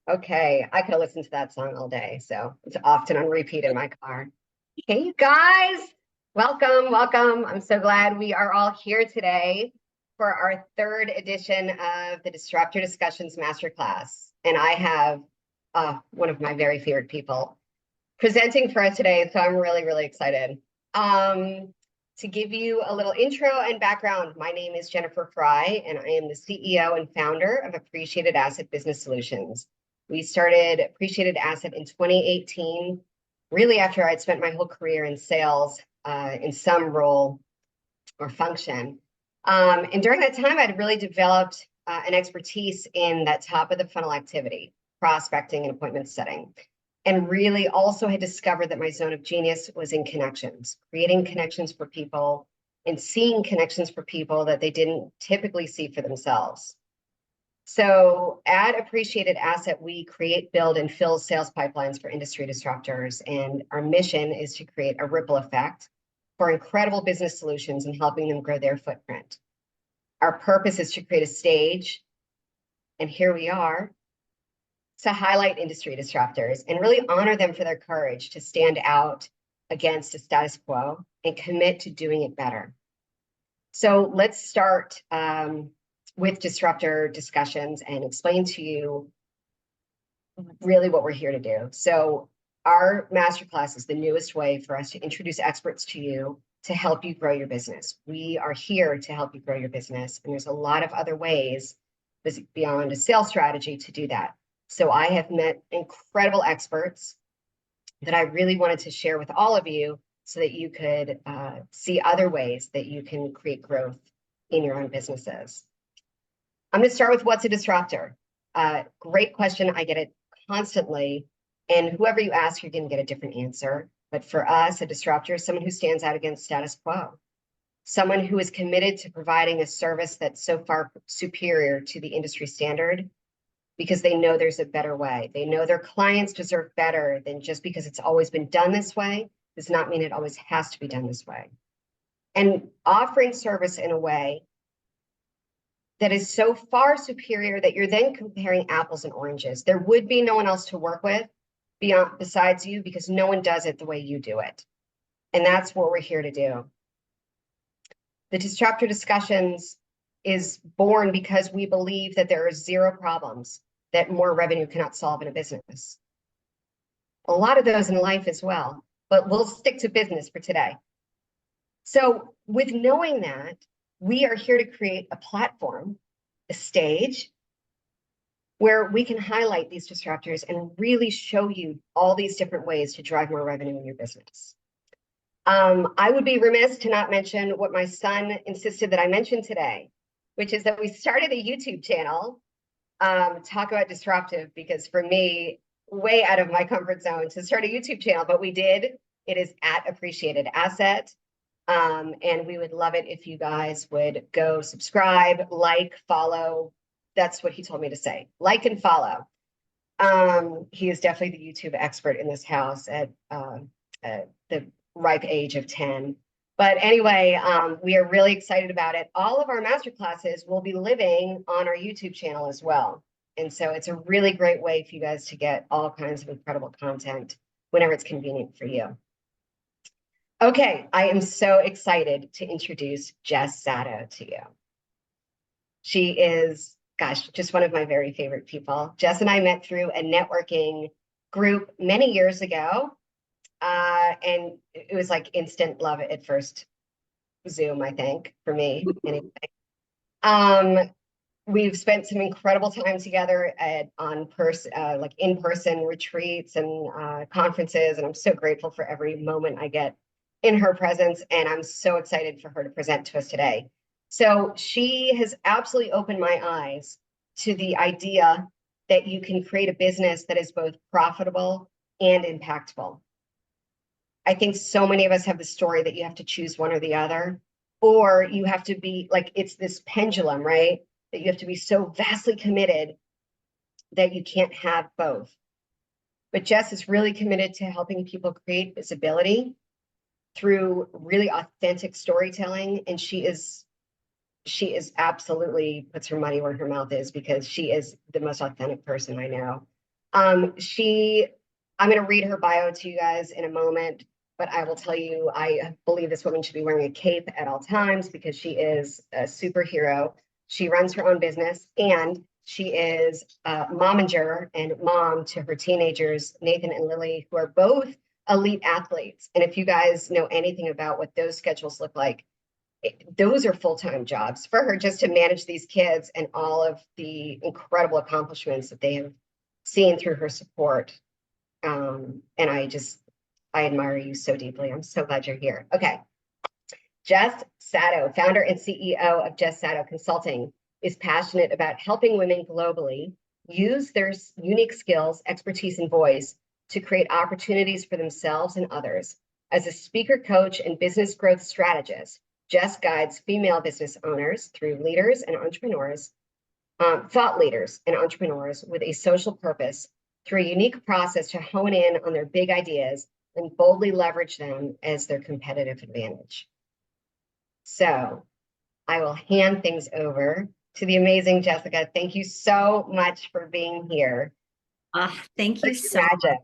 Okay, I could have listened to that song all day, so it's often on repeat in my car. Hey, you guys, welcome, welcome. I'm so glad we are all here today for our third edition of the Disruptor Discussions Masterclass. And I have one of my very favorite people presenting for us today, so I'm really, really excited. To give you a little intro and background, my name is Jennifer Frye, and I am the CEO and founder of Appreciated Asset Business Solutions. We started Appreciated Asset in 2018, really after I'd spent my whole career in sales in some role or function. And during that time, I'd really developed an expertise in that top of the funnel activity, prospecting and appointment setting. And really also had discovered that my zone of genius was in connections, creating connections for people and seeing connections for people that they didn't typically see for themselves. So at Appreciated Asset, we create, build, and fill sales pipelines for industry disruptors. And our mission is to create a ripple effect for incredible business solutions and helping them grow their footprint. Our purpose is to create a stage, and here we are, to highlight industry disruptors and really honor them for their courage to stand out against the status quo and commit to doing it better. So let's start with disruptor discussions and explain to you really what we're here to do. So our masterclass is the newest way for us to introduce experts to you to help you grow your business. We are here to help you grow your business, and there's a lot of other ways beyond a sales strategy to do that. So I have met incredible experts that I really wanted to share with all of you so that you could see other ways that you can create growth in your own businesses. I'm going to start with what's a disruptor? Great question. I get it constantly. And whoever you ask, you're going to get a different answer. But for us, a disruptor is someone who stands out against status quo. Someone who is committed to providing a service that's so far superior to the industry standard, because they know there's a better way. They know their clients deserve better than just because it's always been done this way does not mean it always has to be done this way. And offering service in a way that is so far superior that you're then comparing apples and oranges. There would be no one else to work with besides you because no one does it the way you do it. And that's what we're here to do. The Disruptor Discussions is born because we believe that there are zero problems that more revenue cannot solve in a business. A lot of those in life as well, but we'll stick to business for today. So with knowing that, we are here to create a platform, a stage, where we can highlight these disruptors and really show you all these different ways to drive more revenue in your business. I would be remiss to not mention what my son insisted that I mention today, which is that we started a YouTube channel, talk about disruptive, because for me, way out of my comfort zone to start a YouTube channel, but we did. It is at Appreciated Asset. And we would love it if you guys would go subscribe, like, follow. That's what he told me to say. Like and follow. He is definitely the YouTube expert in this house at the ripe age of 10. But anyway, we are really excited about it. All of our masterclasses will be living on our YouTube channel as well. And so it's a really great way for you guys to get all kinds of incredible content whenever it's convenient for you. Okay, I am so excited to introduce Jess Sato to you. She is, gosh, just one of my very favorite people. Jess and I met through a networking group many years ago. And it was like instant love at first Zoom, I think, for me. Anyway. We've spent some incredible time together like in-person retreats and conferences, and I'm so grateful for every moment I get in her presence, and I'm so excited for her to present to us today. So she has absolutely opened my eyes to the idea that you can create a business that is both profitable and impactful. I think so many of us have the story that you have to choose one or the other, or you have to be like, it's this pendulum, right? That you have to be so vastly committed that you can't have both. But Jess is really committed to helping people create visibility through really authentic storytelling. And she is absolutely puts her money where her mouth is, because she is the most authentic person I know. I'm going to read her bio to you guys in a moment, but I will tell you, I believe this woman should be wearing a cape at all times because she is a superhero. She runs her own business, and she is a momager and mom to her teenagers, Nathan and Lily, who are both elite athletes. And if you guys know anything about what those schedules look like, those are full-time jobs for her, just to manage these kids and all of the incredible accomplishments that they have seen through her support. And I admire you so deeply. I'm so glad you're here. Okay. Jess Sato, founder and CEO of Jess Sato Consulting, is passionate about helping women globally use their unique skills, expertise, and voice to create opportunities for themselves and others. As a speaker, coach, and business growth strategist, Jess guides female business owners through leaders and entrepreneurs, thought leaders and entrepreneurs with a social purpose through a unique process to hone in on their big ideas and boldly leverage them as their competitive advantage. So I will hand things over to the amazing Jessica. Thank you so much for being here. Thank you so much.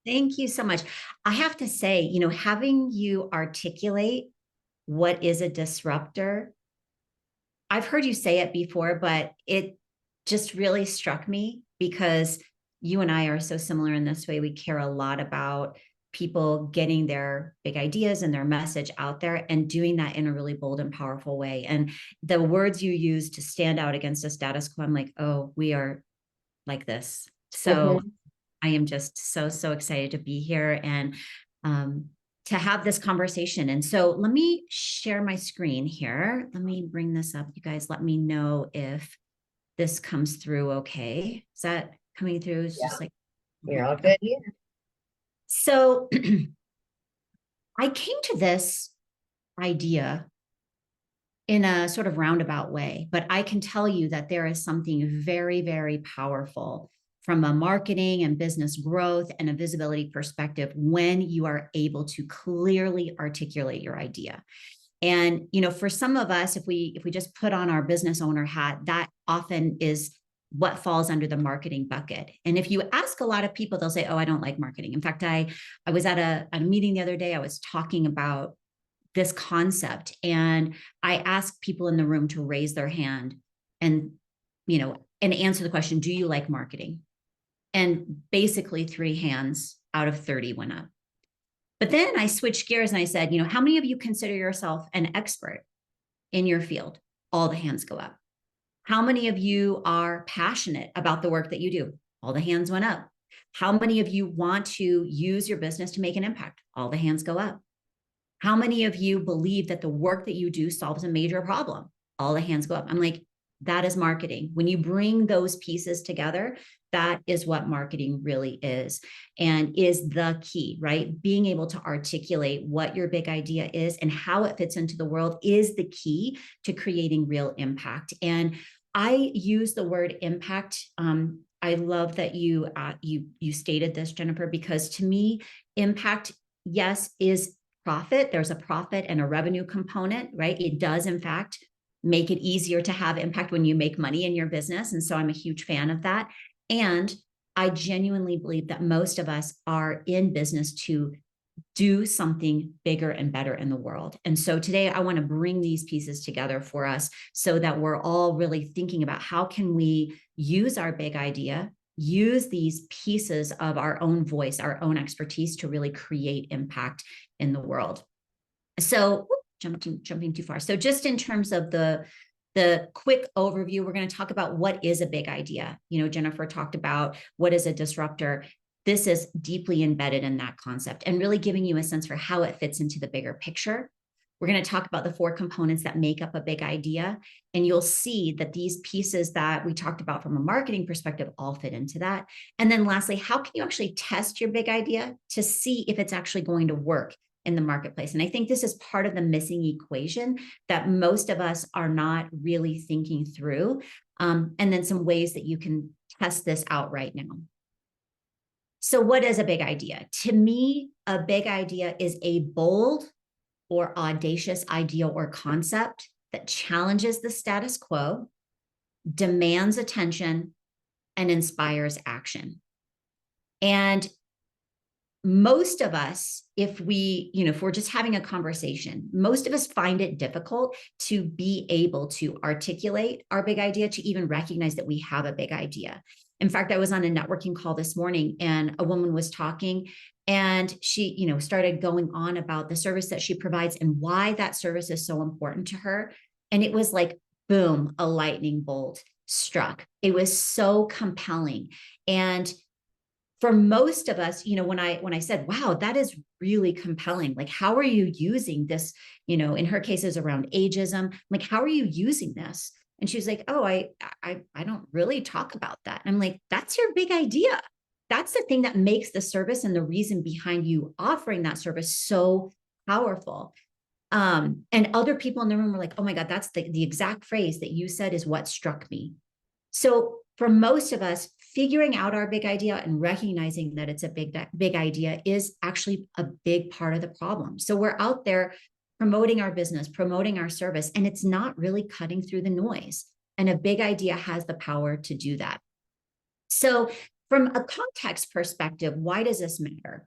Thank you so much. I have to say, you know, having you articulate what is a disruptor, I've heard you say it before, but it just really struck me because you and I are so similar in this way. We care a lot about people getting their big ideas and their message out there and doing that in a really bold and powerful way. And the words you use to stand out against the status quo, I'm like, oh, we are like this. So I am just so excited to be here and to have this conversation. And so let me share my screen here. Let me bring this up. You guys let me know if this comes through okay. Is that coming through? It's just like, you're all good here. So I came to this idea in a sort of roundabout way, but I can tell you that there is something very, very powerful from a marketing and business growth and a visibility perspective when you are able to clearly articulate your idea. And, you know, for some of us, if we just put on our business owner hat, that often is what falls under the marketing bucket. And if you ask a lot of people, they'll say, oh, I don't like marketing. In fact, I was at a meeting the other day, I was talking about this concept, and I asked people in the room to raise their hand and, you know, and answer the question, do you like marketing? And basically 3 hands out of 30 went up. But then I switched gears and I said, you know, how many of you consider yourself an expert in your field? All the hands go up. How many of you are passionate about the work that you do? All the hands went up. How many of you want to use your business to make an impact? All the hands go up. How many of you believe that the work that you do solves a major problem? All the hands go up. I'm like, that is marketing. When you bring those pieces together, that is what marketing really is and is the key, right? Being able to articulate what your big idea is and how it fits into the world is the key to creating real impact. And I use the word impact. I love that you stated this, Jennifer, because to me, impact, yes, is profit. There's a profit and a revenue component, right? It does, in fact, make it easier to have impact when you make money in your business. And so I'm a huge fan of that. And I genuinely believe that most of us are in business to do something bigger and better in the world. And so today I want to bring these pieces together for us so that we're all really thinking about how can we use our big idea, use these pieces of our own voice, our own expertise to really create impact in the world. So jumping too far. So just in terms of the quick overview, we're going to talk about what is a big idea. You know, Jennifer talked about what is a disruptor. This is deeply embedded in that concept and really giving you a sense for how it fits into the bigger picture. We're going to talk about the 4 components that make up a big idea. And you'll see that these pieces that we talked about from a marketing perspective all fit into that. And then lastly, how can you actually test your big idea to see if it's actually going to work in the marketplace? And I think this is part of the missing equation that most of us are not really thinking through. And then some ways that you can test this out right now. So what is a big idea? To me, a big idea is a bold or audacious idea or concept that challenges the status quo, demands attention, and inspires action. And most of us, if we're just having a conversation, most of us find it difficult to be able to articulate our big idea, to even recognize that we have a big idea. In fact, I was on a networking call this morning and a woman was talking and she, started going on about the service that she provides and why that service is so important to her. And it was like, boom, a lightning bolt struck. It was so compelling. And for most of us, when I said, wow, that is really compelling. Like, how are you using this? In her cases around ageism, like, how are you using this? And she was like, oh, I don't really talk about that. I'm like, that's your big idea. That's the thing that makes the service and the reason behind you offering that service so powerful. And other people in the room were like, oh my God, that's the exact phrase that you said is what struck me. So for most of us, figuring out our big idea and recognizing that it's a big idea is actually a big part of the problem. So we're out there promoting our business, promoting our service, and it's not really cutting through the noise. And a big idea has the power to do that. So from a context perspective, why does this matter?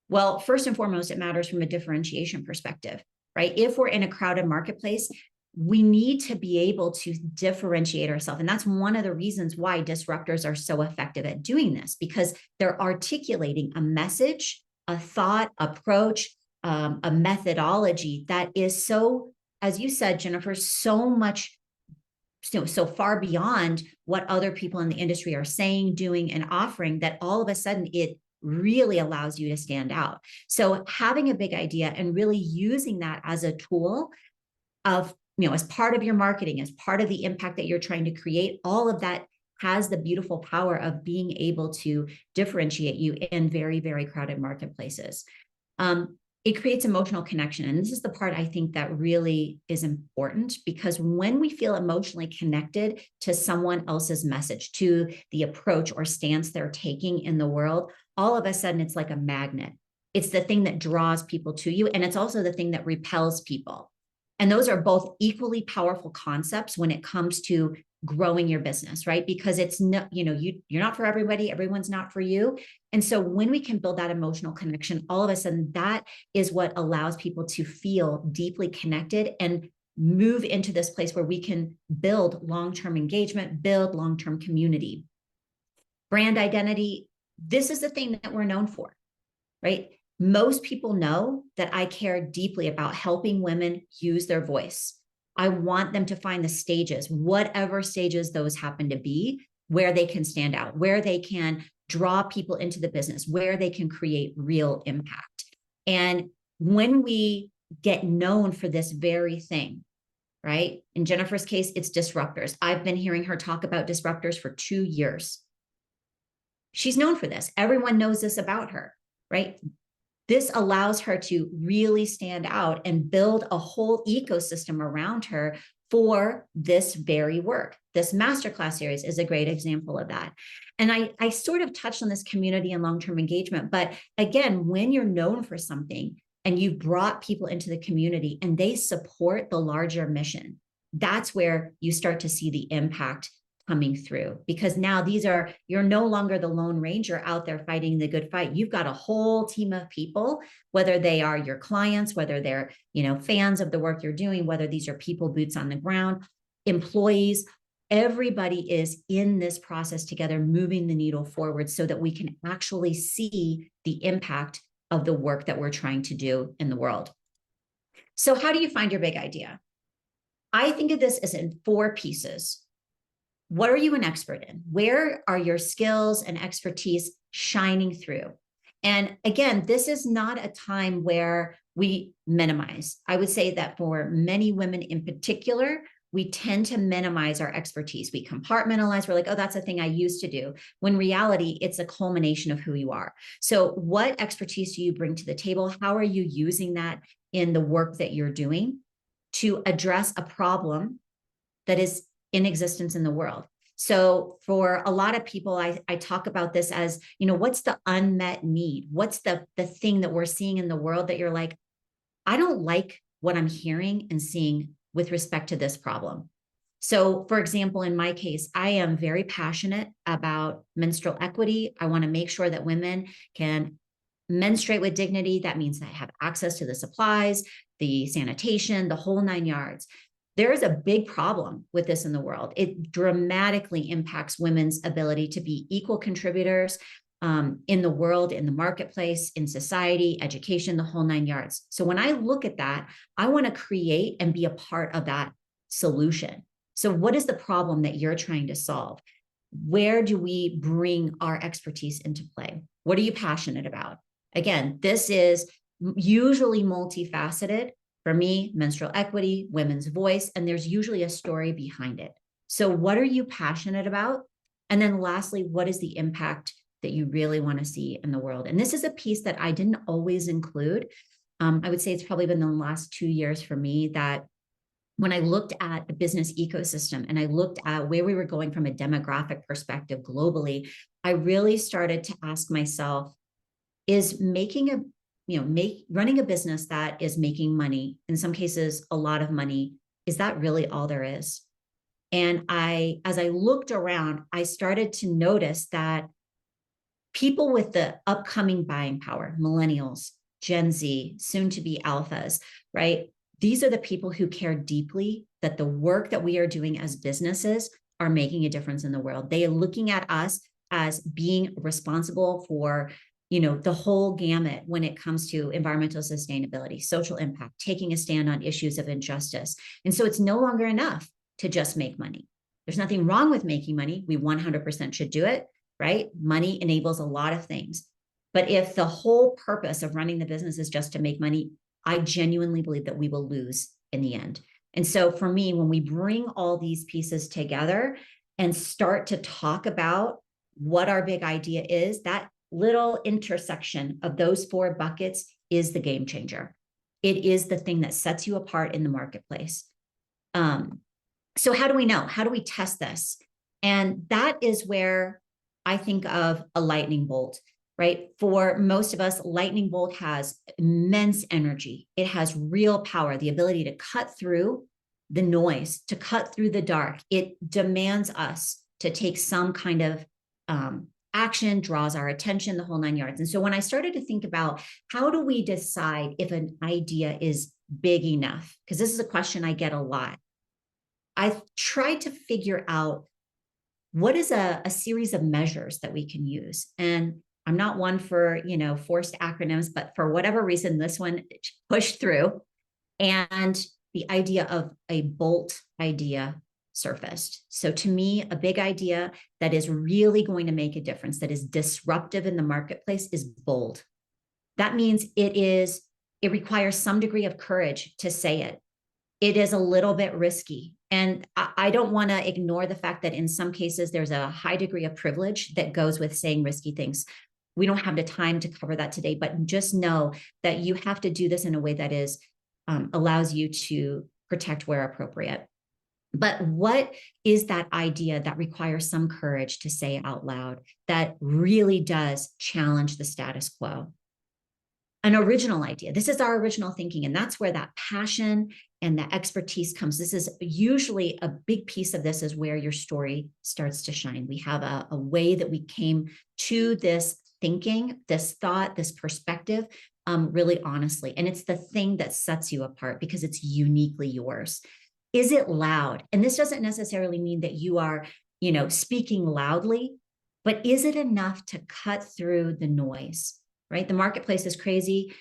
Well, first and foremost, it matters from a differentiation perspective, right? If we're in a crowded marketplace, we need to be able to differentiate ourselves. And that's one of the reasons why disruptors are so effective at doing this, because they're articulating a message, a thought, approach, a methodology that is so, as you said, Jennifer, so much, so far beyond what other people in the industry are saying, doing, and offering, that all of a sudden it really allows you to stand out. So having a big idea and really using that as a tool of, as part of your marketing, as part of the impact that you're trying to create, all of that has the beautiful power of being able to differentiate you in very, very crowded marketplaces. It creates emotional connection. And this is the part I think that really is important, because when we feel emotionally connected to someone else's message, to the approach or stance they're taking in the world, all of a sudden it's like a magnet. It's the thing that draws people to you. And it's also the thing that repels people. And those are both equally powerful concepts when it comes to growing your business, right? Because it's not, you're not for everybody, everyone's not for you. And so when we can build that emotional connection, all of a sudden that is what allows people to feel deeply connected and move into this place where we can build long-term engagement, build long-term community. Brand identity, this is the thing that we're known for, right? Most people know that I care deeply about helping women use their voice. I want them to find the stages, whatever stages those happen to be, where they can stand out, where they can draw people into the business, where they can create real impact. And when we get known for this very thing, right? In Jennifer's case, it's disruptors. I've been hearing her talk about disruptors for 2 years. She's known for this. Everyone knows this about her, right? This allows her to really stand out and build a whole ecosystem around her for this very work. This masterclass series is a great example of that. And I sort of touched on this community and long-term engagement, but again, when you're known for something and you've brought people into the community and they support the larger mission, that's where you start to see the impact coming through, because now you're no longer the lone ranger out there fighting the good fight. You've got a whole team of people, whether they are your clients, whether they're, fans of the work you're doing, whether these are people boots on the ground, employees, everybody is in this process together, moving the needle forward so that we can actually see the impact of the work that we're trying to do in the world. So how do you find your big idea? I think of this as in 4 pieces. What are you an expert in? Where are your skills and expertise shining through? And again, this is not a time where we minimize. I would say that for many women in particular, we tend to minimize our expertise. We compartmentalize. We're like, oh, that's a thing I used to do. When reality, it's a culmination of who you are. So what expertise do you bring to the table? How are you using that in the work that you're doing to address a problem that is in existence in the world? So for a lot of people, I talk about this as, what's the unmet need? What's the thing that we're seeing in the world that you're like, I don't like what I'm hearing and seeing with respect to this problem. So, for example, in my case, I am very passionate about menstrual equity. I want to make sure that women can menstruate with dignity. That means they have access to the supplies, the sanitation, the whole 9 yards. There is a big problem with this in the world. It dramatically impacts women's ability to be equal contributors in the world, in the marketplace, in society, education, the whole 9 yards. So when I look at that, I want to create and be a part of that solution. So what is the problem that you're trying to solve? Where do we bring our expertise into play? What are you passionate about? Again, this is usually multifaceted. For me, menstrual equity, women's voice, and there's usually a story behind it. So what are you passionate about? And then lastly, what is the impact that you really want to see in the world? And this is a piece that I didn't always include. I would say it's probably been the last 2 years for me that when I looked at the business ecosystem and I looked at where we were going from a demographic perspective globally, I really started to ask myself, is running a business that is making money, in some cases, a lot of money, is that really all there is? And as I looked around, I started to notice that people with the upcoming buying power, millennials, Gen Z, soon to be alphas, right? These are the people who care deeply that the work that we are doing as businesses are making a difference in the world. They are looking at us as being responsible for, the whole gamut when it comes to environmental sustainability, social impact, taking a stand on issues of injustice. And so it's no longer enough to just make money. There's nothing wrong with making money. We 100% should do it, right? Money enables a lot of things. But if the whole purpose of running the business is just to make money, I genuinely believe that we will lose in the end. And so for me, when we bring all these pieces together and start to talk about what our big idea is, that little intersection of those 4 buckets is the game changer. It is the thing that sets you apart in the marketplace. So how do we know? How do we test this? And that is where I think of a lightning bolt, right? For most of us, lightning bolt has immense energy. It has real power, the ability to cut through the noise, to cut through the dark. It demands us to take some kind of action, draws our attention, the whole 9 yards. And so when I started to think about how do we decide if an idea is big enough, because this is a question I get a lot, I've tried to figure out what is a series of measures that we can use. And I'm not one for, forced acronyms, but for whatever reason, this one pushed through. And the idea of a bolt idea surfaced. So to me, a big idea that is really going to make a difference, that is disruptive in the marketplace, is bold. That means it requires some degree of courage to say it. It is a little bit risky. And I don't want to ignore the fact that in some cases, there's a high degree of privilege that goes with saying risky things. We don't have the time to cover that today, but just know that you have to do this in a way that is allows you to protect where appropriate. But what is that idea that requires some courage to say out loud that really does challenge the status quo? An original idea. This is our original thinking. And that's where that passion and that expertise comes. This is usually a big piece of this is where your story starts to shine. We have a way that we came to this thinking, this thought, this perspective, really honestly. And it's the thing that sets you apart because it's uniquely yours. Is it loud? And this doesn't necessarily mean that you are, speaking loudly, but is it enough to cut through the noise, right? The marketplace is crazy.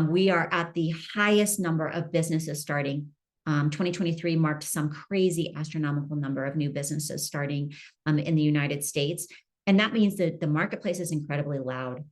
We are at the highest number of businesses starting. 2023 marked some crazy astronomical number of new businesses starting in the United States. And that means that the marketplace is incredibly loud.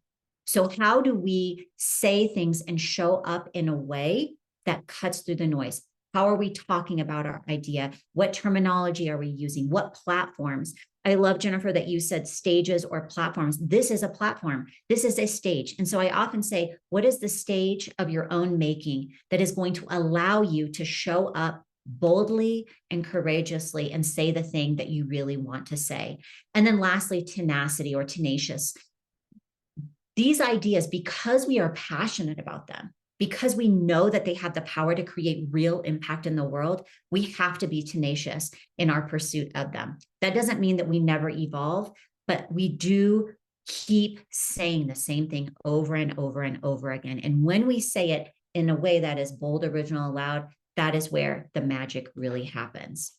So how do we say things and show up in a way that cuts through the noise? How are we talking about our idea? What terminology are we using? What platforms? I love, Jennifer, that you said stages or platforms. This is a platform. This is a stage. And so I often say, what is the stage of your own making that is going to allow you to show up boldly and courageously and say the thing that you really want to say? And then lastly, tenacity or tenacious. These ideas, because we are passionate about them, because we know that they have the power to create real impact in the world, we have to be tenacious in our pursuit of them. That doesn't mean that we never evolve, but we do keep saying the same thing over and over and over again. And when we say it in a way that is bold, original, loud, that is where the magic really happens.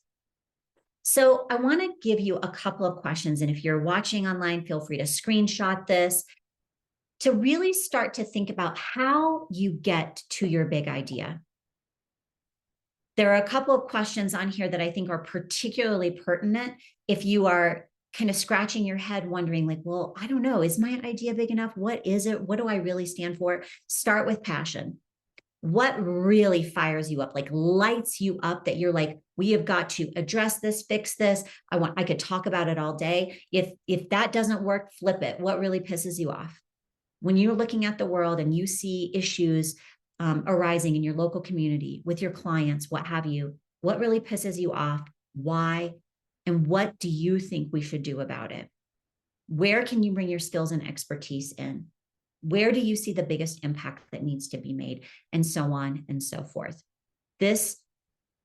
So I want to give you a couple of questions. And if you're watching online, feel free to screenshot this to really start to think about how you get to your big idea. There are a couple of questions on here that I think are particularly pertinent if you are kind of scratching your head wondering like, well, I don't know, is my idea big enough? What is it? What do I really stand for? Start with passion. What really fires you up, like lights you up that you're like, we have got to address this, fix this. I could talk about it all day. If that doesn't work, flip it. What really pisses you off? When you're looking at the world and you see issues arising in your local community with your clients, what have you, what really pisses you off? Why? And what do you think we should do about it? Where can you bring your skills and expertise in? Where do you see the biggest impact that needs to be made? And so on and so forth. This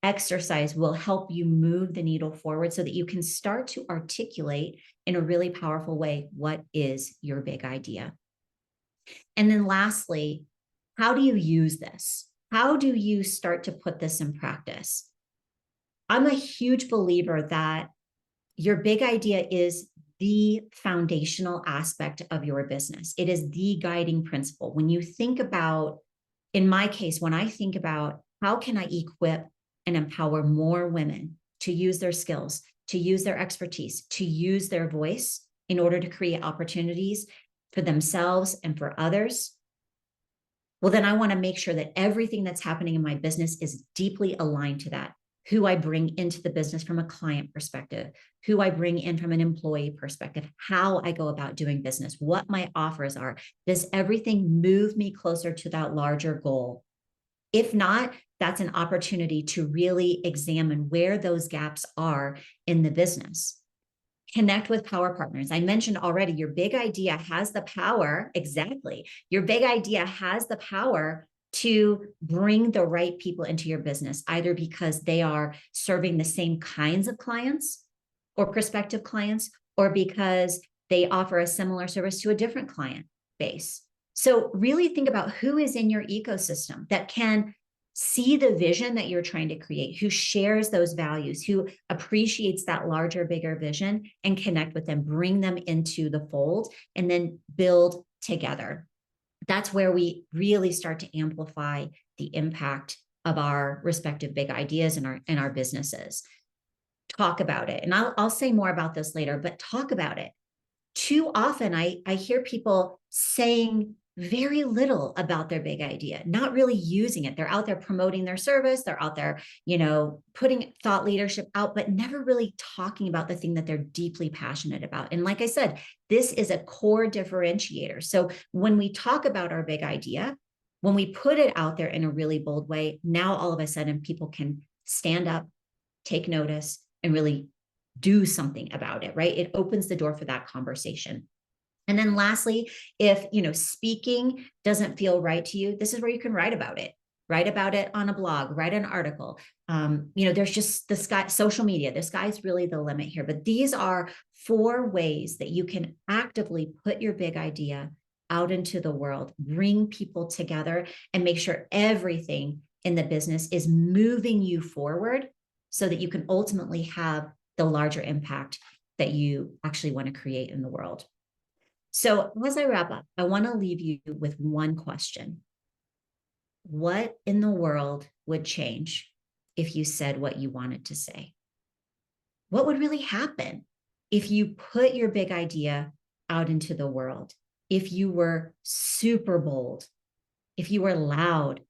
exercise will help you move the needle forward so that you can start to articulate in a really powerful way what is your big idea. And then lastly, how do you use this? How do you start to put this in practice? I'm a huge believer that your big idea is the foundational aspect of your business. It is the guiding principle. When you think about, in my case, when I think about how can I equip and empower more women to use their skills, to use their expertise, to use their voice in order to create opportunities for themselves and for others, well, then I want to make sure that everything that's happening in my business is deeply aligned to that. Who I bring into the business from a client perspective, who I bring in from an employee perspective, how I go about doing business, what my offers are. Does everything move me closer to that larger goal? If not, that's an opportunity to really examine where those gaps are in the business. Connect with power partners. I mentioned already, your big idea has the power, exactly. Your big idea has the power to bring the right people into your business, either because they are serving the same kinds of clients or prospective clients, or because they offer a similar service to a different client base. So really think about who is in your ecosystem that can see the vision that you're trying to create, who shares those values, who appreciates that larger, bigger vision, and connect with them, bring them into the fold, and then build together. That's where we really start to amplify the impact of our respective big ideas in our businesses. Talk about it. And I'll say more about this later, but talk about it. Too often I hear people saying very little about their big idea, not really using it. They're out there promoting their service. They're out there, putting thought leadership out, but never really talking about the thing that they're deeply passionate about. And like I said, this is a core differentiator. So when we talk about our big idea, when we put it out there in a really bold way, now all of a sudden people can stand up, take notice, and really do something about it, right? It opens the door for that conversation. And then lastly, if, speaking doesn't feel right to you, this is where you can write about it. Write about it on a blog, write an article. There's just the sky, social media, the sky's really the limit here. But these are 4 ways that you can actively put your big idea out into the world, bring people together, and make sure everything in the business is moving you forward so that you can ultimately have the larger impact that you actually want to create in the world. So as I wrap up, I want to leave you with one question. What in the world would change if you said what you wanted to say? What would really happen if you put your big idea out into the world? If you were super bold, if you were loud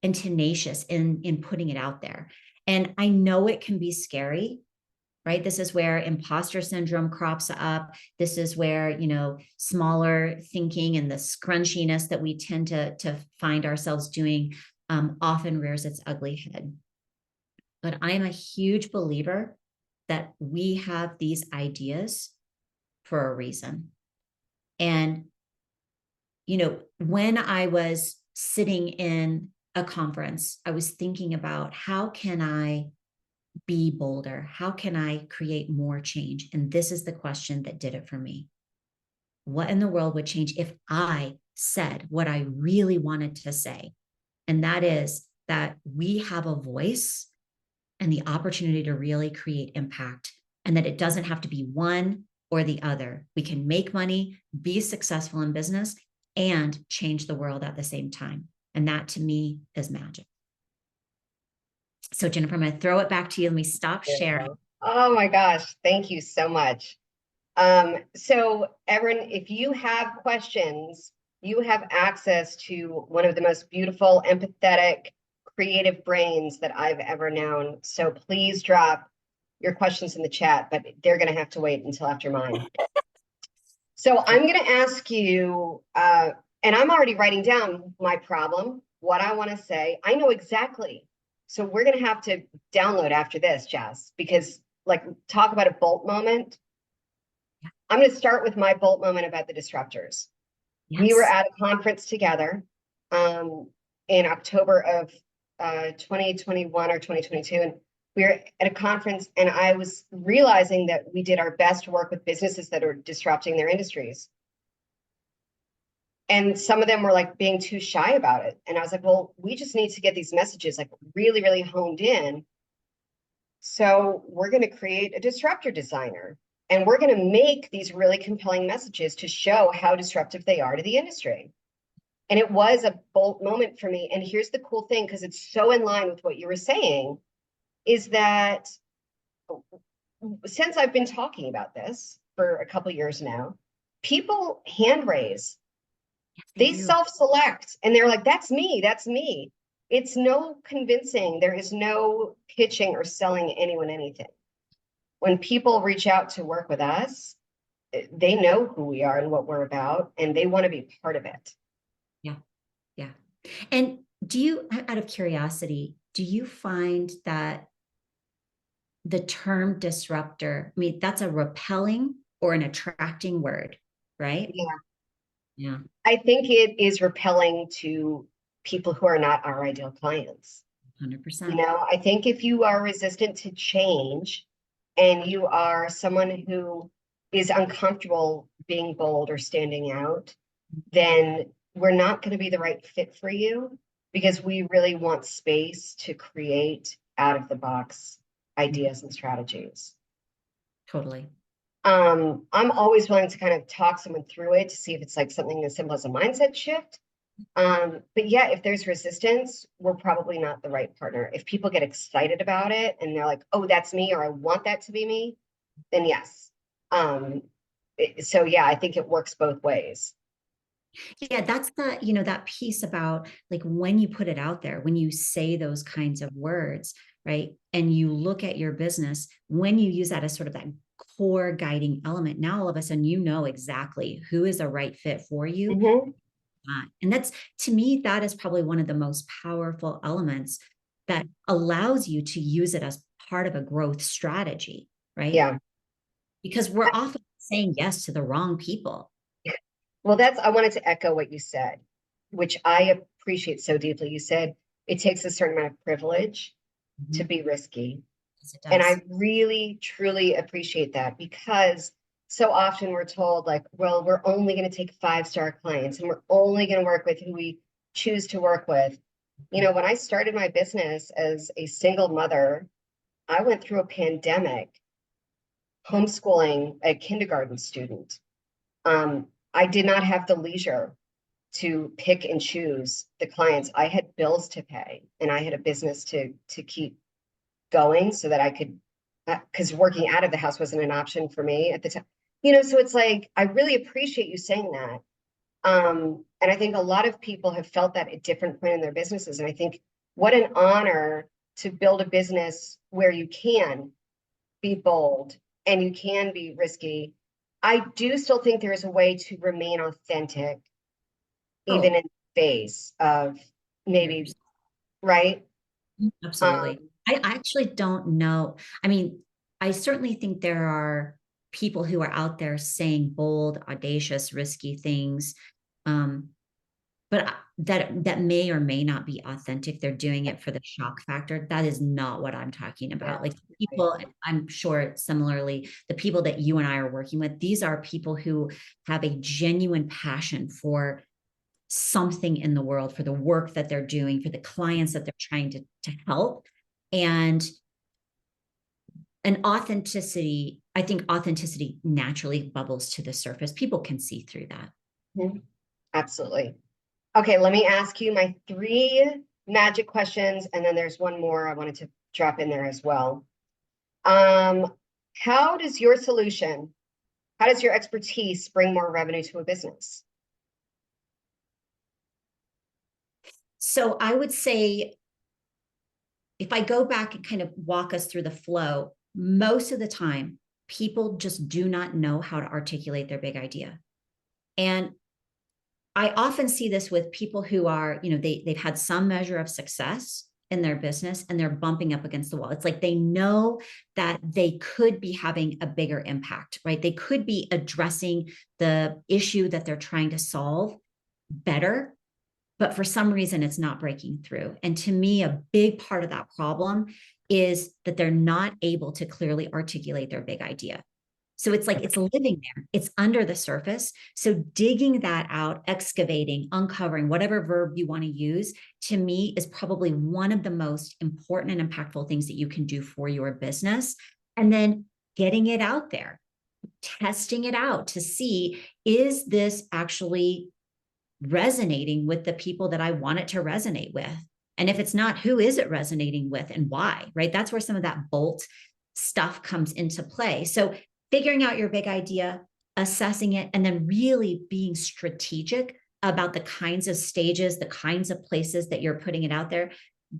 and tenacious in putting it out there? And I know it can be scary, right? This is where imposter syndrome crops up. This is where, smaller thinking and the scrunchiness that we tend to find ourselves doing often rears its ugly head. But I'm a huge believer that we have these ideas for a reason. And, when I was sitting in a conference, I was thinking about how can I be bolder? How can I create more change? And this is the question that did it for me. What in the world would change if I said what I really wanted to say? And that is that we have a voice and the opportunity to really create impact, and that it doesn't have to be one or the other. We can make money, be successful in business, and change the world at the same time. And that to me is magic. So Jennifer, I'm going to throw it back to you. Let me stop sharing. Oh my gosh, thank you so much. So everyone, if you have questions, you have access to one of the most beautiful, empathetic, creative brains that I've ever known. So please drop your questions in the chat, but they're going to have to wait until after mine. So I'm going to ask you, and I'm already writing down my problem, what I want to say. I know exactly. So we're going to have to download after this, Jess, because like talk about a bolt moment. I'm going to start with my bolt moment about the disruptors. Yes. We were at a conference together in October of 2021 or 2022. And we were at a conference and I was realizing that we did our best work with businesses that are disrupting their industries. And some of them were like being too shy about it. And I was like, well, we just need to get these messages like really, really honed in. So we're going to create a disruptor designer. And we're going to make these really compelling messages to show how disruptive they are to the industry. And it was a bold moment for me. And here's the cool thing, because it's so in line with what you were saying, is that since I've been talking about this for a couple of years now, people hand raise. They self-select and they're like, that's me, that's me. It's no convincing. There is no pitching or selling anyone anything. When people reach out to work with us, they know who we are and what we're about, and they want to be part of it. Yeah. Yeah. And do you, out of curiosity, do you find that the term disruptor, I mean, that's a repelling or an attracting word, right? Yeah. Yeah. I think it is repelling to people who are not our ideal clients. 100%. You know, I think if you are resistant to change and you are someone who is uncomfortable being bold or standing out, then we're not going to be the right fit for you, because we really want space to create out of the box ideas and strategies. Totally. I'm always willing to kind of talk someone through it to see if it's like something as simple as a mindset shift. But yeah, if there's resistance, we're probably not the right partner. If people get excited about it and they're like, oh, that's me, or I want that to be me, then yes. So yeah, I think it works both ways. Yeah, that's the, you know, that piece about like when you put it out there, when you say those kinds of words, right? And you look at your business, when you use that as sort of that core guiding element, now all of a sudden, you know exactly who is a right fit for you. Mm-hmm. And that's, to me, that is probably one of the most powerful elements that allows you to use it as part of a growth strategy, right? Yeah. Because we're often saying yes to the wrong people. Well, I wanted to echo what you said, which I appreciate so deeply. You said it takes a certain amount of privilege to be risky. Yes, it does. And I really, truly appreciate that, because so often we're told like, well, we're only going to take 5-star clients and we're only going to work with who we choose to work with. You know, when I started my business as a single mother, I went through a pandemic homeschooling a kindergarten student. I did not have the leisure to pick and choose the clients. I had bills to pay and I had a business to keep going so that I could, because working out of the house wasn't an option for me at the time. You know, so it's like, I really appreciate you saying that. And I think a lot of people have felt that at different point in their businesses. And I think what an honor to build a business where you can be bold and you can be risky. I do still think there is a way to remain authentic, even in the face of maybe, right? Absolutely. I actually don't know. I mean, I certainly think there are people who are out there saying bold, audacious, risky things. but that may or may not be authentic. They're doing it for the shock factor. That is not what I'm talking about. Like people, I'm sure similarly, the people that you and I are working with, these are people who have a genuine passion for something in the world, for the work that they're doing, for the clients that they're trying to help. And authenticity, I think authenticity naturally bubbles to the surface. People can see through that. Mm-hmm. Absolutely. Okay, let me ask you my 3 magic questions, and then there's one more I wanted to drop in there as well. How does your solution, how does your expertise bring more revenue to a business? So I would say, if I go back and kind of walk us through the flow, most of the time, people just do not know how to articulate their big idea. And I often see this with people who are, they've had some measure of success in their business and they're bumping up against the wall. It's like they know that they could be having a bigger impact, right? They could be addressing the issue that they're trying to solve better, but for some reason it's not breaking through. And to me, a big part of that problem is that they're not able to clearly articulate their big idea. So it's like it's living there, it's under the surface. So digging that out, excavating, uncovering, whatever verb you want to use, to me is probably one of the most important and impactful things that you can do for your business. And then getting it out there, testing it out to see, is this actually resonating with the people that I want it to resonate with? And if it's not, who is it resonating with and why, right? That's where some of that bolt stuff comes into play. So figuring out your big idea, assessing it, and then really being strategic about the kinds of stages, the kinds of places that you're putting it out there.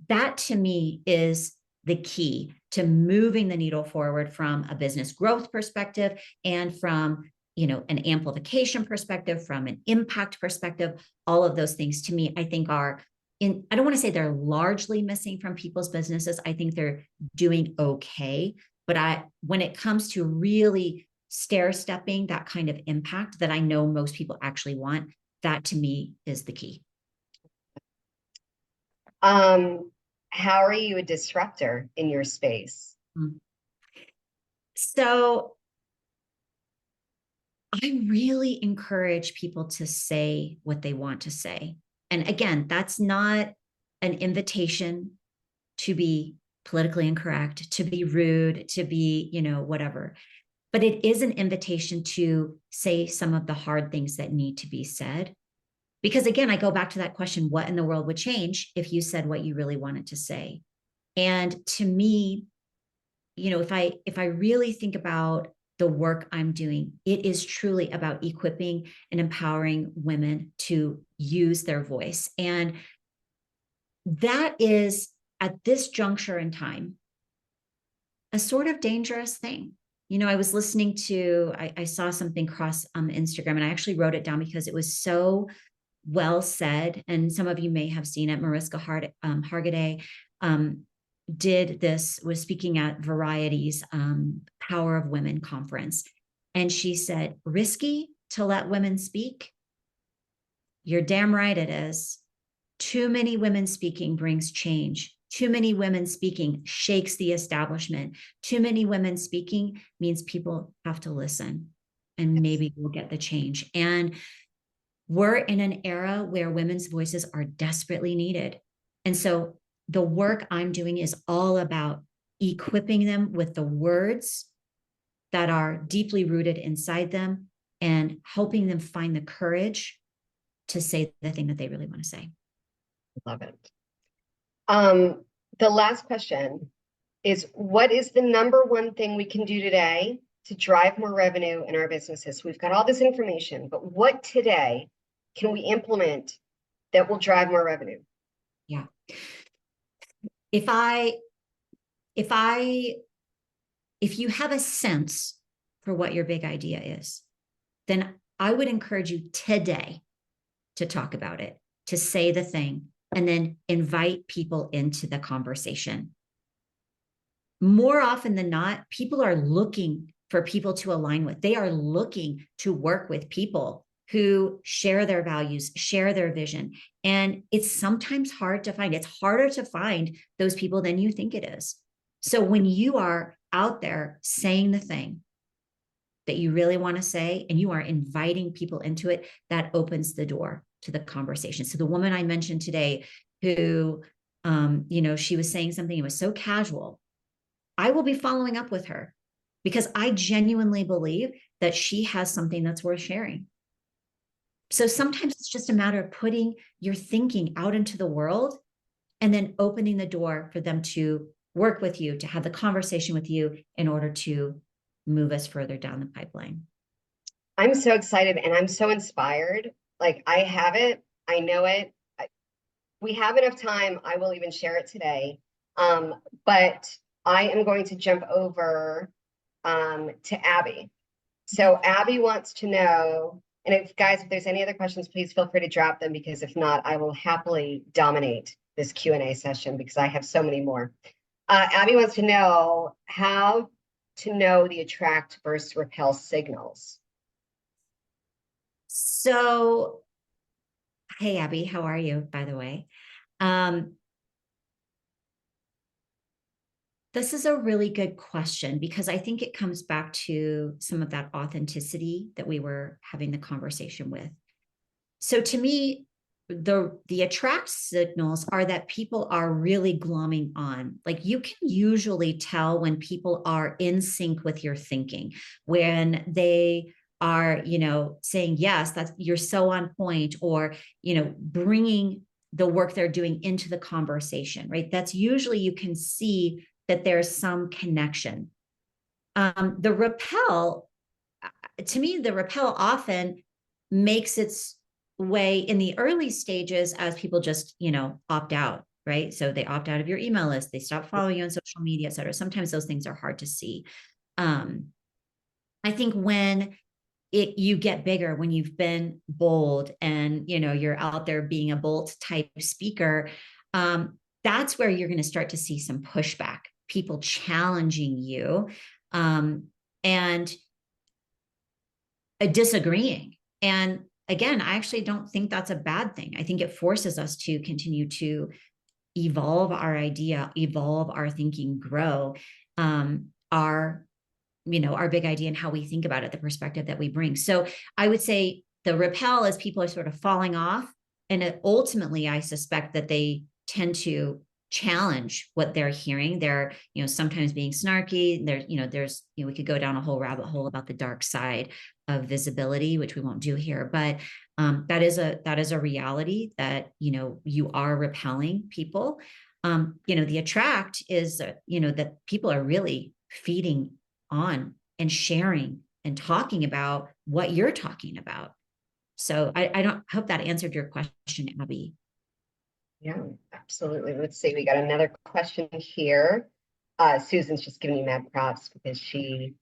That to me is the key to moving the needle forward from a business growth perspective and from an amplification perspective, from an impact perspective. All of those things to me, I think I don't want to say they're largely missing from people's businesses. I think they're doing okay. But when it comes to really stair-stepping that kind of impact that I know most people actually want, that to me is the key. How are you a disruptor in your space? So I really encourage people to say what they want to say. And again, that's not an invitation to be politically incorrect, to be rude, to be, whatever. But it is an invitation to say some of the hard things that need to be said. Because again, I go back to that question, what in the world would change if you said what you really wanted to say? And to me, if I really think about the work I'm doing, it is truly about equipping and empowering women to use their voice. And that is, at this juncture in time, a sort of dangerous thing. I was listening to, I saw something cross Instagram, and I actually wrote it down because it was so well said. And some of you may have seen it. Mariska Hargitay was speaking at Variety's Power of Women conference. And she said, risky to let women speak? You're damn right it is. Too many women speaking brings change. Too many women speaking shakes the establishment. Too many women speaking means people have to listen, and maybe we'll get the change. And we're in an era where women's voices are desperately needed. And so the work I'm doing is all about equipping them with the words that are deeply rooted inside them and helping them find the courage to say the thing that they really want to say. Love it. The last question is, what is the number one thing we can do today to drive more revenue in our businesses? We've got all this information, but what today can we implement that will drive more revenue? Yeah. If you have a sense for what your big idea is, then I would encourage you today to talk about it, to say the thing, and then invite people into the conversation. More often than not, people are looking for people to align with. They are looking to work with people who share their values, share their vision. And it's sometimes hard to find. It's harder to find those people than you think it is. So when you are out there saying the thing that you really want to say, and you are inviting people into it, that opens the door to the conversation. So the woman I mentioned today who, she was saying something, it was so casual. I will be following up with her because I genuinely believe that she has something that's worth sharing. So sometimes it's just a matter of putting your thinking out into the world and then opening the door for them to work with you, to have the conversation with you in order to move us further down the pipeline. I'm so excited and I'm so inspired. Like, I have it, I know it. We have enough time. I will even share it today. But I am going to jump over to Abby. So Abby wants to know, and if there's any other questions, please feel free to drop them, because if not, I will happily dominate this Q&A session because I have so many more. Abby wants to know how to know the attract versus repel signals. So, hey, Abby, how are you, by the way? This is a really good question because I think it comes back to some of that authenticity that we were having the conversation with. So to me, the attract signals are that people are really glomming on. Like, you can usually tell when people are in sync with your thinking, when they are, saying, yes, you're so on point, or, bringing the work they're doing into the conversation, right? That's usually, you can see that there's some connection. The repel, to me, the repel often makes its way in the early stages as people just, opt out, right? So they opt out of your email list, they stop following you on social media, et cetera. Sometimes those things are hard to see. I think when you get bigger, when you've been bold and, you're out there being a bold type speaker, that's where you're going to start to see some pushback, people challenging you, and disagreeing. And again, I actually don't think that's a bad thing. I think it forces us to continue to evolve our idea, evolve our thinking, grow our big idea and how we think about it, the perspective that we bring. So I would say the repel is people are sort of falling off. And ultimately, I suspect that they tend to challenge what they're hearing. They're, sometimes being snarky. We could go down a whole rabbit hole about the dark side of visibility, which we won't do here. But that is a reality that, you are repelling people. The attract is, that people are really feeding on and sharing and talking about what you're talking about. So I don't hope that answered your question, Abby. Yeah, absolutely. Let's see. We got another question here. Susan's just giving you mad props because she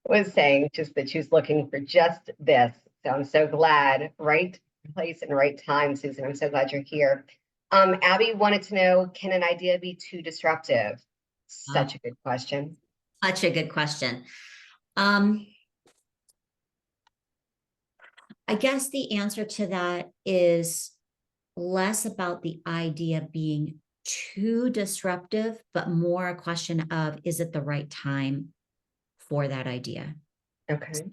was saying just that she was looking for just this. So I'm so glad. Right place and right time, Susan. I'm so glad you're here. Abby wanted to know, can an idea be too disruptive? Such a good question. Such a good question. I guess the answer to that is less about the idea being too disruptive, but more a question of, is it the right time for that idea? Okay. So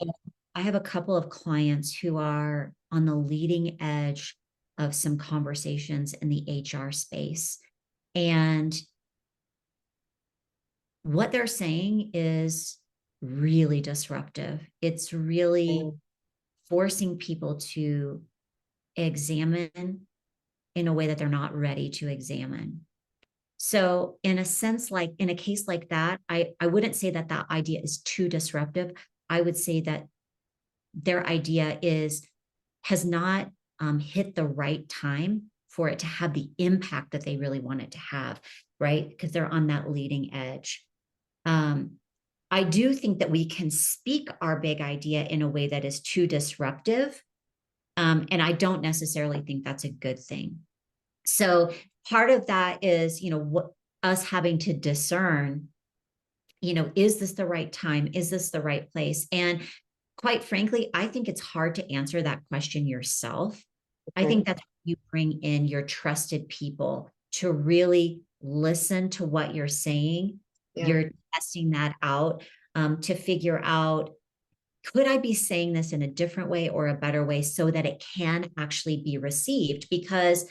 I have a couple of clients who are on the leading edge of some conversations in the HR space. And what they're saying is really disruptive. It's really forcing people to examine in a way that they're not ready to examine. So in a sense, like in a case like that, I wouldn't say that that idea is too disruptive. I would say that their idea has not hit the right time for it to have the impact that they really want it to have, right? Because they're on that leading edge. I do think that we can speak our big idea in a way that is too disruptive. And I don't necessarily think that's a good thing. So part of that is, what us having to discern, is this the right time? Is this the right place? And quite frankly, I think it's hard to answer that question yourself. I Mhm. think that's you bring in your trusted people to really listen to what you're saying. Yeah. You're testing that out to figure out, could I be saying this in a different way or a better way so that it can actually be received? Because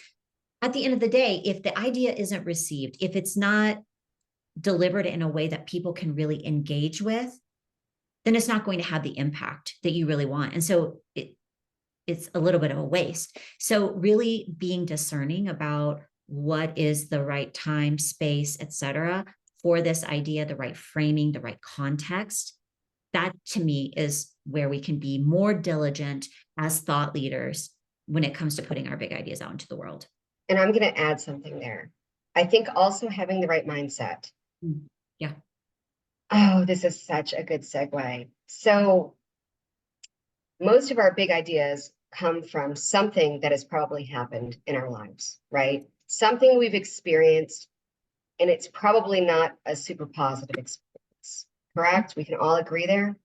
at the end of the day, if the idea isn't received, if it's not delivered in a way that people can really engage with, then it's not going to have the impact that you really want. And so it's a little bit of a waste. So really being discerning about what is the right time, space, etc., for this idea, the right framing, the right context, that to me is where we can be more diligent as thought leaders when it comes to putting our big ideas out into the world. And I'm going to add something there. I think also having the right mindset. Yeah. Oh, this is such a good segue. So most of our big ideas come from something that has probably happened in our lives, right? Something we've experienced, and it's probably not a super positive experience, correct? We can all agree there. And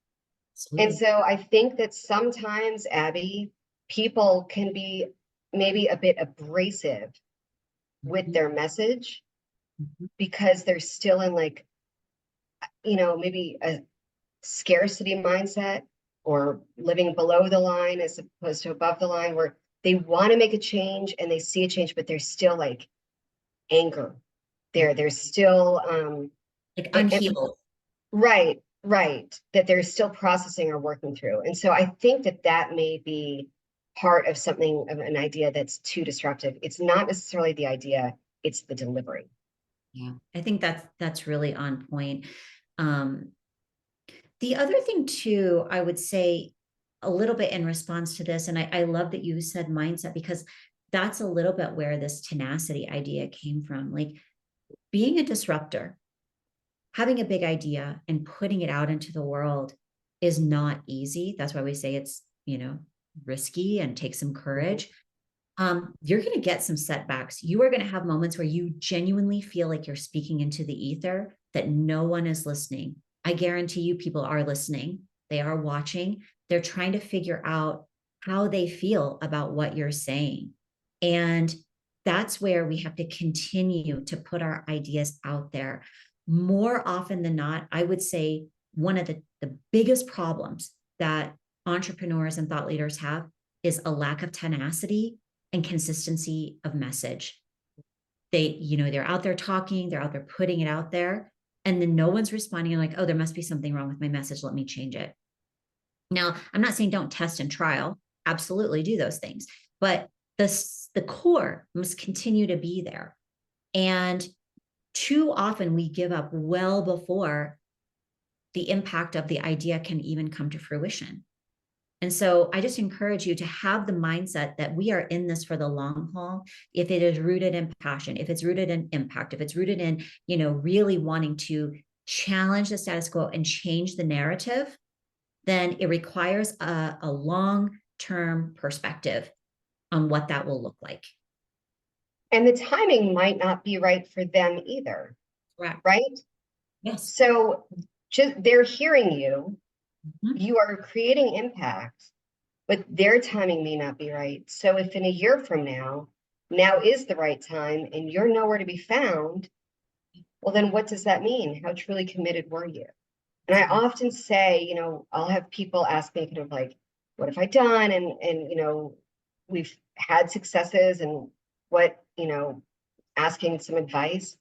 Absolutely. so I think that sometimes, Abby, people can be maybe a bit abrasive with Mhm. their message Mhm. because they're still in like, maybe a scarcity mindset or living below the line as opposed to above the line where they want to make a change and they see a change, but there's still like anger there. There's still Like and unhealed. right, that they're still processing or working through. And so I think that that may be part of something of an idea that's too disruptive. It's not necessarily the idea, it's the delivery. Yeah. I think that's really on point. Um, the other thing too, I would say a little bit in response to this, and I love that you said mindset because that's a little bit where this tenacity idea came from. Like being a disruptor, having a big idea and putting it out into the world is not easy. That's why we say it's, risky and takes some Mhm. courage. You're going to get some setbacks. You are going to have moments where you genuinely feel like you're speaking into the ether, that no one is listening. I guarantee you, people are listening. They are watching. They're trying to figure out how they feel about what you're saying. And that's where we have to continue to put our ideas out there. More often than not, I would say one of the biggest problems that entrepreneurs and thought leaders have is a lack of tenacity and consistency of message. They're out there talking, they're out there putting it out there, and then no one's responding. And like, oh, there must be something wrong with my message. Let me change it. Now, I'm not saying don't test and trial. Absolutely do those things, but the core must continue to be there. And too often we give up well before the impact of the idea can even come to fruition. And so I just encourage you to have the mindset that we are in this for the long haul. If it is rooted in passion, if it's rooted in impact, if it's rooted in, really wanting to challenge the status quo and change the narrative, then it requires a long-term perspective on what that will look like. And the timing might not be right for them either, Correct. right? Yes. So just they're hearing you, Mhm. you are creating impact, but their timing may not be right. So if in a year from now is the right time and you're nowhere to be found, well, then what does that mean? How truly committed were you? And I often say, I'll have people ask me kind of like, what have I done? And we've had successes and what, asking some advice.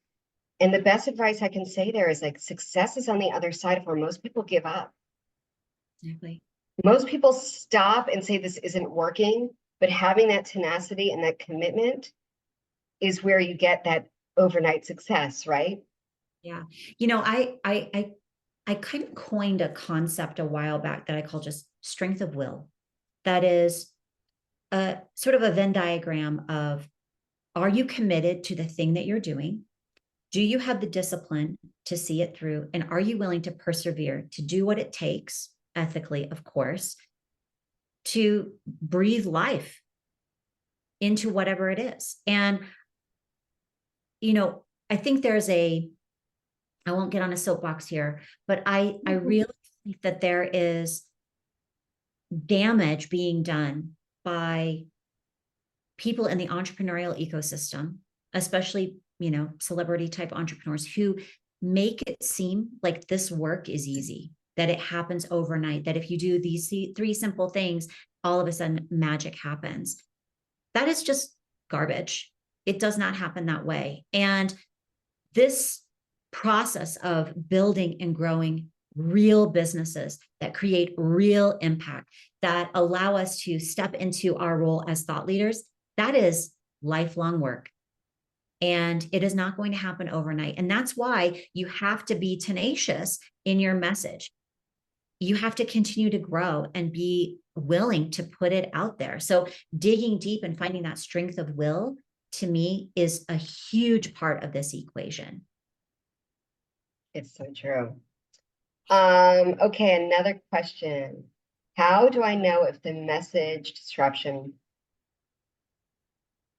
And the best advice I can say there is like success is on the other side of where most people give up. Exactly. Most people stop and say this isn't working, but having that tenacity and that commitment is where you get that overnight success, right? Yeah. I kind of coined a concept a while back that I call just strength of will. That is a sort of a Venn diagram of, are you committed to the thing that you're doing? Do you have the discipline to see it through? And are you willing to persevere to do what it takes, ethically, of course, to breathe life into whatever it is? And, I think I won't get on a soapbox here, but I really think that there is damage being done by people in the entrepreneurial ecosystem, especially, celebrity type entrepreneurs who make it seem like this work is easy, that it happens overnight, that if you do these three simple things, all of a sudden magic happens. That is just garbage. It does not happen that way. And this process of building and growing real businesses that create real impact, that allow us to step into our role as thought leaders, that is lifelong work. And it is not going to happen overnight. And that's why you have to be tenacious in your message. You have to continue to grow and be willing to put it out there. So digging deep and finding that strength of will, to me, is a huge part of this equation. It's so true. Okay, another question. How do I know if the message disruption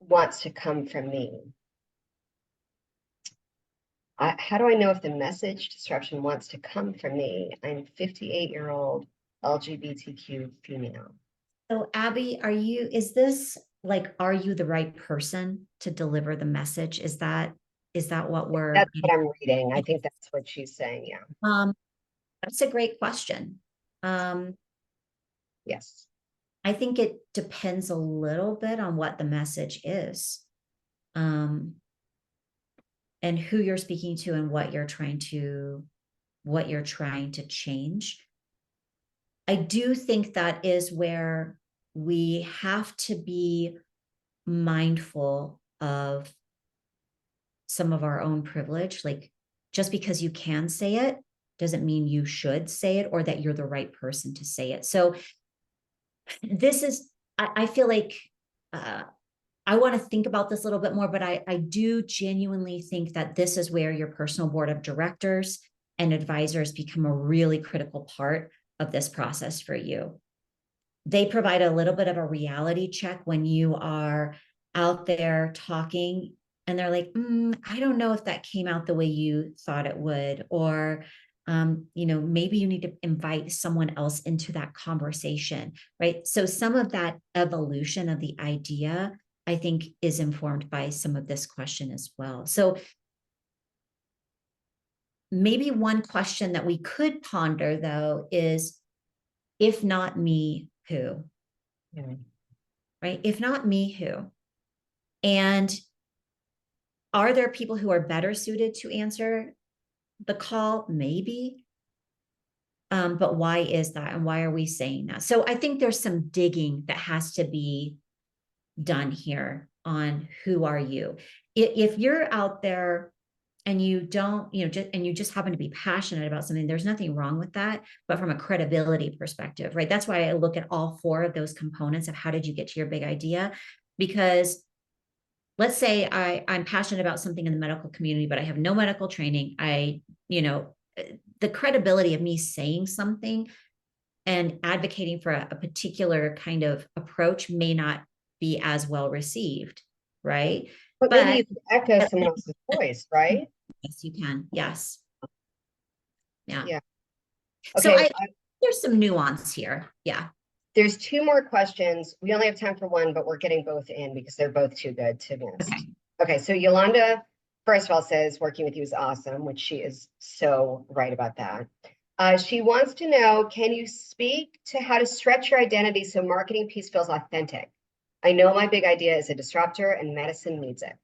wants to come from me? How do I know if the message disruption wants to come from me? I'm 58-year-old LGBTQ female. So Abby, are you the right person to deliver the message? Is that what That's what I'm reading. I think that's what she's saying. Yeah. That's a great question. Yes. I think it depends a little bit on what the message is, and who you're speaking to and what you're trying to change. I do think that is where we have to be mindful of some of our own privilege. Like, just because you can say it doesn't mean you should say it or that you're the right person to say it. So I feel like I want to think about this a little bit more, but I do genuinely think that this is where your personal board of directors and advisors become a really critical part of this process for you. They provide a little bit of a reality check when you are out there talking and they're like, I don't know if that came out the way you thought it would, or maybe you need to invite someone else into that conversation, right? So some of that evolution of the idea, I think, is informed by some of this question as well. So maybe one question that we could ponder, though, is, if not me, who? Yeah. Right? If not me, who? And are there people who are better suited to answer the call? Maybe. But why is that? And why are we saying that? So I think there's some digging that has to be done here on who are you. If you're out there and you don't, and you just happen to be passionate about something, there's nothing wrong with that. But from a credibility perspective, right? That's why I look at all four of those components of how did you get to your big idea? Because let's say I'm passionate about something in the medical community, but I have no medical training. The credibility of me saying something and advocating for a particular kind of approach may not be as well received, right? But maybe you can echo someone else's voice, right? Yes, you can. Yes. Yeah. Yeah. So Okay. there's some nuance here. Yeah. There's two more questions. We only have time for one, but we're getting both in because they're both too good to miss. Okay. So Yolanda, first of all, says working with you is awesome, which she is so right about that. She wants to know, can you speak to how to stretch your identity so marketing piece feels authentic? I know my big idea is a disruptor and medicine needs it.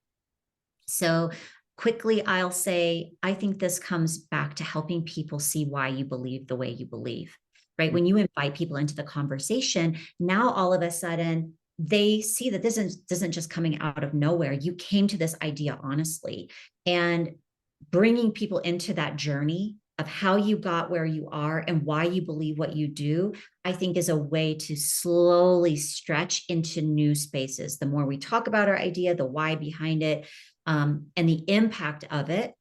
So quickly, I'll say, I think this comes back to helping people see why you believe the way you believe, right? When you invite people into the conversation, now all of a sudden they see that this isn't just coming out of nowhere. You came to this idea honestly, and bringing people into that journey of how you got where you are and why you believe what you do, I think is a way to slowly stretch into new spaces. The more we talk about our idea, the why behind it, and the impact of it,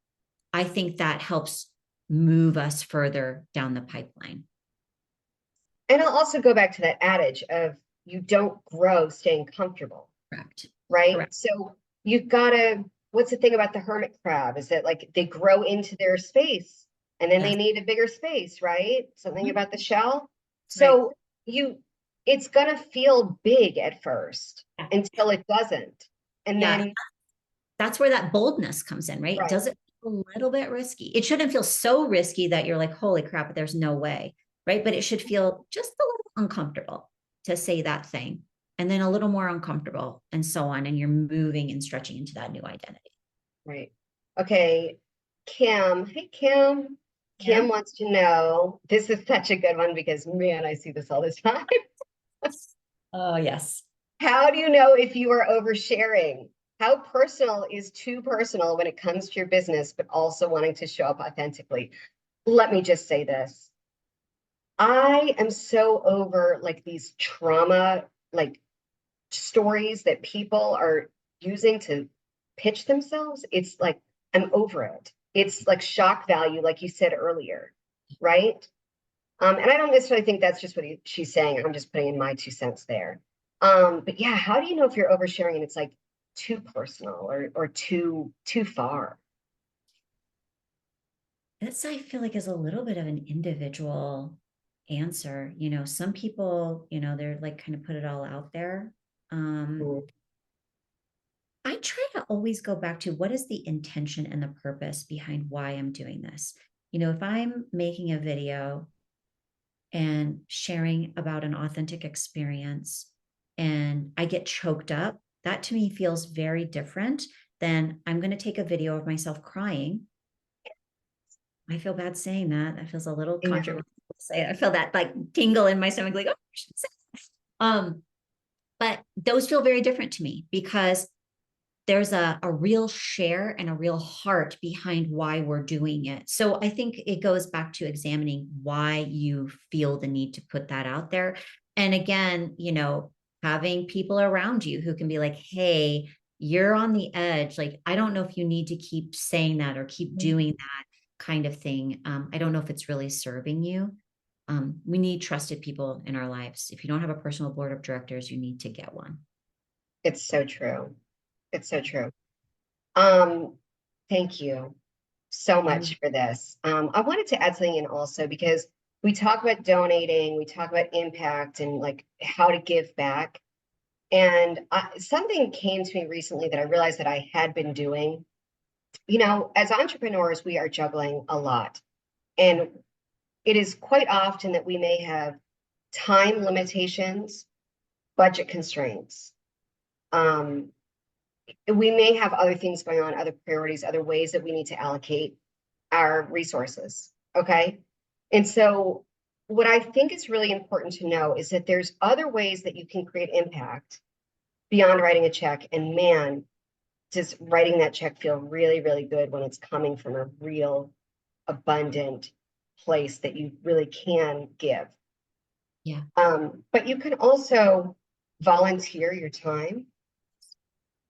I think that helps move us further down the pipeline. And I'll also go back to that adage of you don't grow staying comfortable. Correct. Right? Correct. So you've got to, what's the thing about the hermit crab is that like they grow into their space and then they need a bigger space, right? Something about the shell. So it's going to feel big at first Yeah. until it doesn't. And Yeah. then, That's where that boldness comes in, right? right, Does it feel a little bit risky? It shouldn't feel so risky that you're like, holy crap, there's no way, right? But it should feel just a little uncomfortable to say that thing, and then a little more uncomfortable, and so on. And you're moving and stretching into that new identity. right. Okay. Kim, hey, Kim. Yeah. Kim wants to know, this is such a good one because, man, I see this all the time. Oh, yes. How do you know if you are oversharing? How personal is too personal when it comes to your business, but also wanting to show up authentically? Let me just say this. I am so over like these trauma, like stories that people are using to pitch themselves. It's like, I'm over it. It's like shock value, like you said earlier, right? And I don't necessarily think that's just what she's saying. I'm just putting in my 2 cents there. But yeah, how do you know if you're oversharing and it's like too personal or too far? This, I feel like, is a little bit of an individual answer. Some people, they're like kind of put it all out there. Mm, I try to always go back to what is the intention and the purpose behind why I'm doing this. If I'm making a video and sharing about an authentic experience and I get choked up, that to me feels very different than I'm going to take a video of myself crying. I feel bad saying that. That feels a little I know. controversial to say. I feel that like tingle in my stomach, like, oh, I should say that. But those feel very different to me because there's a real share and a real heart behind why we're doing it. So I think it goes back to examining why you feel the need to put that out there. And again, having people around you who can be like, hey, you're on the edge. Like, I don't know if you need to keep saying that or keep doing that kind of thing. I don't know if it's really serving you. We need trusted people in our lives. If you don't have a personal board of directors, you need to get one. It's so true. It's so true. Um, Thank you so much for this. I wanted to add something in also because we talk about donating, we talk about impact and like how to give back. And something came to me recently that I realized that I had been doing. As entrepreneurs, we are juggling a lot. And it is quite often that we may have time limitations, budget constraints. Um, we may have other things going on, other priorities, other ways that we need to allocate our resources. Okay. And so, what I think is really important to know is that there's other ways that you can create impact beyond writing a check. And man, does writing that check feel really, really good when it's coming from a real, abundant place that you really can give. Yeah. But you can also volunteer your time,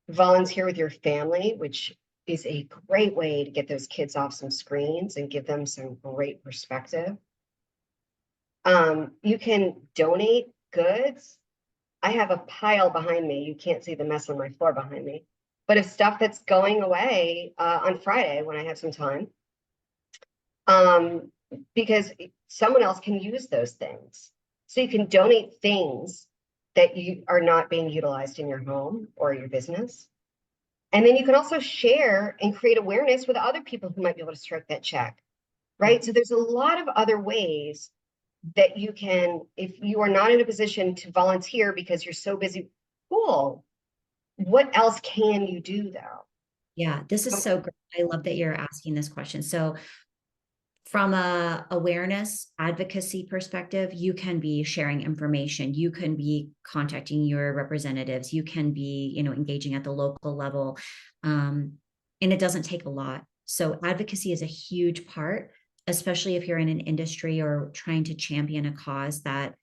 volunteer with your family, which is a great way to get those kids off some screens and give them some great perspective. You can donate goods. I have a pile behind me. You can't see the mess on my floor behind me, but of stuff that's going away on Friday when I have some time, um, because someone else can use those things. So you can donate things that you are not being utilized in your home or your business. And then you can also share and create awareness with other people who might be able to stroke that check, right? Yeah. So there's a lot of other ways that you can, if you are not in a position to volunteer because you're so busy, cool. What else can you do though? Yeah, this is so great. I love that you're asking this question. So from a awareness advocacy perspective, you can be sharing information, you can be contacting your representatives, you can be, engaging at the local level. And it doesn't take a lot. So advocacy is a huge part, especially if you're in an industry or trying to champion a cause that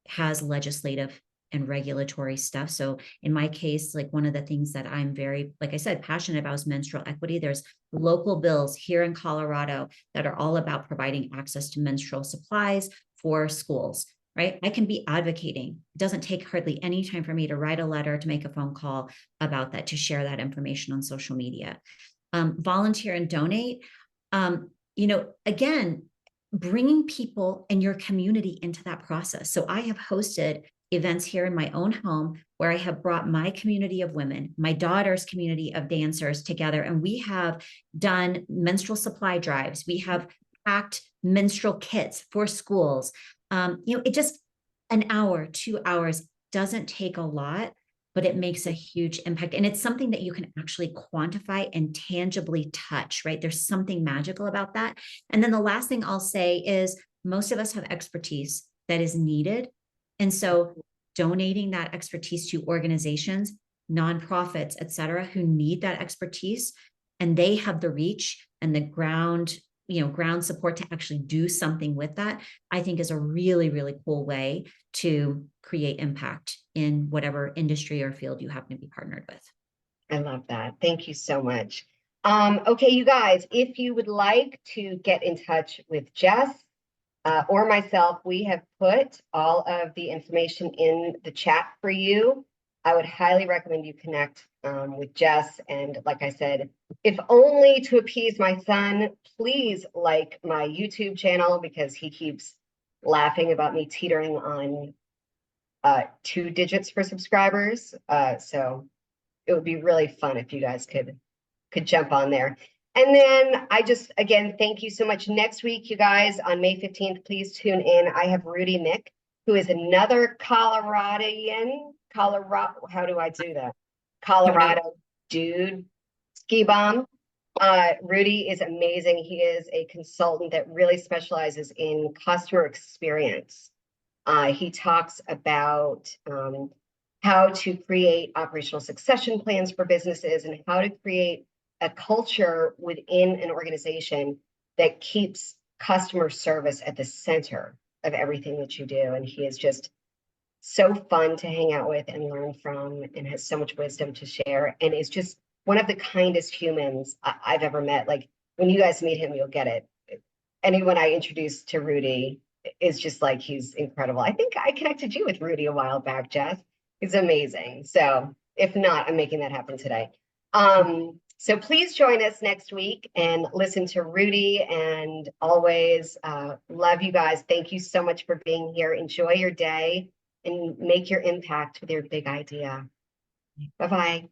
has legislative and regulatory stuff. So in my case, like one of the things that I'm very, like I said, passionate about is menstrual equity. There's local bills here in Colorado that are all about providing access to menstrual supplies for schools, right? I can be advocating. It doesn't take hardly any time for me to write a letter, to make a phone call about that, to share that information on social media. Volunteer and donate. Again, bringing people and your community into that process. So I have hosted events here in my own home where I have brought my community of women, my daughter's community of dancers together, and we have done menstrual supply drives. We have packed menstrual kits for schools. It just an hour, 2 hours doesn't take a lot, but it makes a huge impact. And it's something that you can actually quantify and tangibly touch, right? There's something magical about that. And then the last thing I'll say is most of us have expertise that is needed. And so donating that expertise to organizations, nonprofits, et cetera, who need that expertise, and they have the reach and the ground support to actually do something with that, I think is a really, really cool way to create impact in whatever industry or field you happen to be partnered with. I love that. Thank you so much. Okay, you guys, if you would like to get in touch with Jess or myself, we have put all of the information in the chat for you. I would highly recommend you connect with Jess. And like I said, if only to appease my son, please like my YouTube channel because he keeps laughing about me teetering on 2 digits for subscribers. So it would be really fun if you guys could jump on there. And then again, thank you so much. Next week, you guys, on May 15th, please tune in. I have Rudy Mick, who is another Colorado, how do I do that? Colorado dude, ski bum. Rudy is amazing. He is a consultant that really specializes in customer experience. He talks about how to create operational succession plans for businesses and how to create a culture within an organization that keeps customer service at the center of everything that you do. And he is just so fun to hang out with and learn from and has so much wisdom to share and is just one of the kindest humans I've ever met. Like when you guys meet him, you'll get it. Anyone I introduce to Rudy is just like, he's incredible. I think I connected you with Rudy a while back, Jess. He's amazing. So if not, I'm making that happen today. So please join us next week and listen to Rudy, and always love you guys. Thank you so much for being here. Enjoy your day and make your impact with your big idea. Bye-bye.